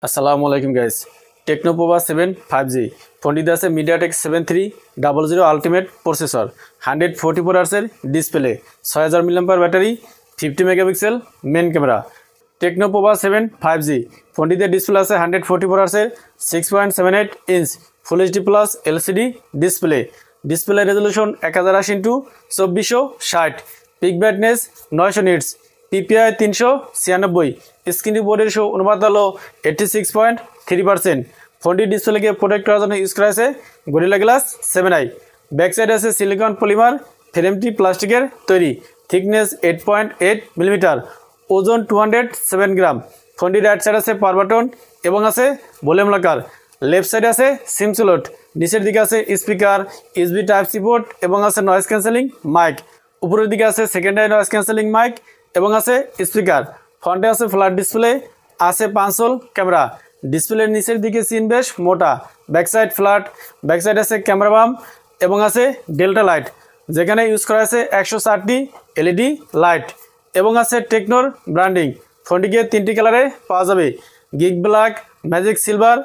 আসসালামু আলাইকুম guys. টেকনোপোভা 7 5G ফোনটিতে আছে মিডিয়াটেক 7300 আলটিমেট প্রসেসর, 144 হার্টজের display, 6000 mAh battery, 50 megapixel main camera. Tecno Pova 7 5G ফোনটিতে ডিসপ্লে আছে 144 হার্টজের 6.78 inch full HD plus LCD display resolution 1080x2460, peak brightness 900 nits, PPI 396, screen রিপোর্টের শো অনুপাত হলো 86.3%। ফোনটির ডিসপ্লেকে প্রোটেক্ট করার জন্য ইউজ করা হয়েছে গরিলা গ্লাস 7i। ব্যাক সাইডে আছে সিলিকন পলিমার, ফ্রেমটি প্লাস্টিকের তৈরি, থিকনেস 8.8 মিলিমিটার, ওজন 207 গ্রাম। ফোনটির রাইট সাইড আছে পাওয়ার বাটন এবং আছে ভলিউম লকার। লেফট সাইডে আছে সিম স্লট, নিচের দিকে আছে speaker, USB type C port এবং আছে নয়েজ ক্যান্সেলিং মাইক। উপরের দিকে আছে সেকেন্ডারি নয়েজ ক্যান্সেলিং মাইক এবং আছে স্পিকার। ফ্রন্টে আছে ফ্ল্যাট ডিসপ্লে, আছে 5 হোল ক্যামেরা। ডিসপ্লের নিচের দিকে সিন বেশ মোটা, back side flat, back side আছে ক্যামেরা বাম এবং আছে ডেল্টা লাইট, যেখানে ইউজ করা আছে 160টি এলইডি লাইট এবং আছে টেকনোর ব্র্যান্ডিং। ফোনটিকে 3টি কালারে পাওয়া যাবে, গিগ ব্ল্যাক, ম্যাজিক সিলভার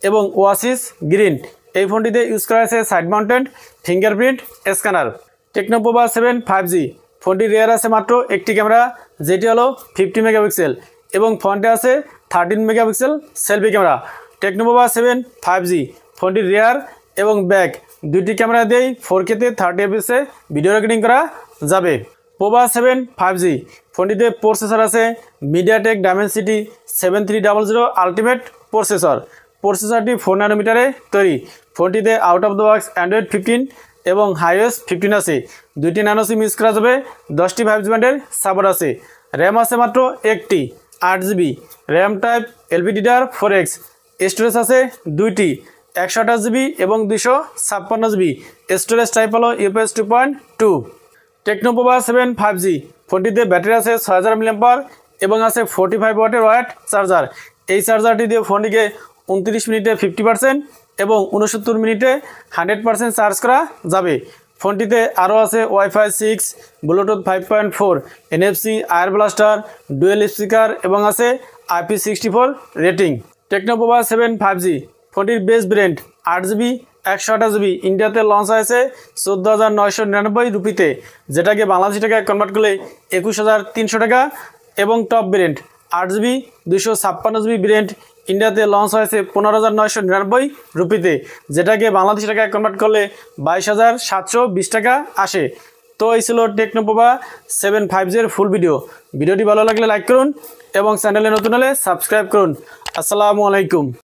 এবং ওয়াসিস গ্রিন। এই ফোনটিতে ইউজ করা আছে side mounted fingerprint scanner. Tecno Pova 7 5G ফোনটির রিয়ার আছে মাত্র একটি ক্যামেরা, যেটি হলো 50 মেগাপিক্সেল এবং ফ্রন্টে আছে 13 megapixel selfie camera. Tecno Pova 7 5G ফোনটির রিয়ার এবং ব্যাক দুইটি ক্যামেরা দিয়েই 4K-তে 30 fps ভিডিও রেকর্ডিং করা যাবে। পোভা 7 5G ফোনটিতে প্রসেসর আছে মিডিয়াটেক ডাইমেনসিটি 7300 আলটিমেট প্রসেসরটি 4 ন্যানোমিটারে তৈরি। ফোনটিতে out of the box Android 15 এবং iOS 15 আছে। দুইটি ন্যানো সিম ইউজ করা যাবে, 10টি 5G ব্যান্ডের সাপোর্ট আছে। র্যাম আছে মাত্র একটি 8GB, RAM type LPDDR4X। Storage আছে দুইটি 128GB এবং 256GB। স্টোরেজ টাইপ হলো UPS 2.2। টেকনোপোভা 7 5G ফোনটিতে ব্যাটারি আছে 6000 mAh এবং আছে 45 ওয়াটের ওয়্যার চার্জার। এই চার্জারটি দিয়ে ফোনটিকে 29 মিনিটে 50% এবং 69 মিনিটে 100% চার্জ করা যাবে। ফোনটিতে আরও আছে ওয়াইফাই 6, ব্লুটুথ 5.4, NFC, আয়ার ব্লাস্টার, ডুয়েল স্পিকার এবং আছে IP64 রেটিং। টেকনোপোভা 7 5G ফোনটির বেস ভেরিয়েন্ট 8GB 128GB ইন্ডিয়াতে লঞ্চ হয়েছে 14,999 রুপিতে, যেটাকে বাংলাদেশি টাকায় কনভার্ট করলে 21,300 টাকা। এবং top variant 8GB 256GB variant ইন্ডিয়াতে লঞ্চ হয়েছে 15,999 রুপিতে, যেটাকে বাংলাদেশি টাকায় কনভার্ট করলে 22,720 টাকা আসে। তো এই ছিল টেকনোপোভা 7 5G-এর ফুল ভিডিওটি ভালো লাগলে লাইক করুন এবং চ্যানেলে নতুন হলে সাবস্ক্রাইব করুন। আসসালামু আলাইকুম।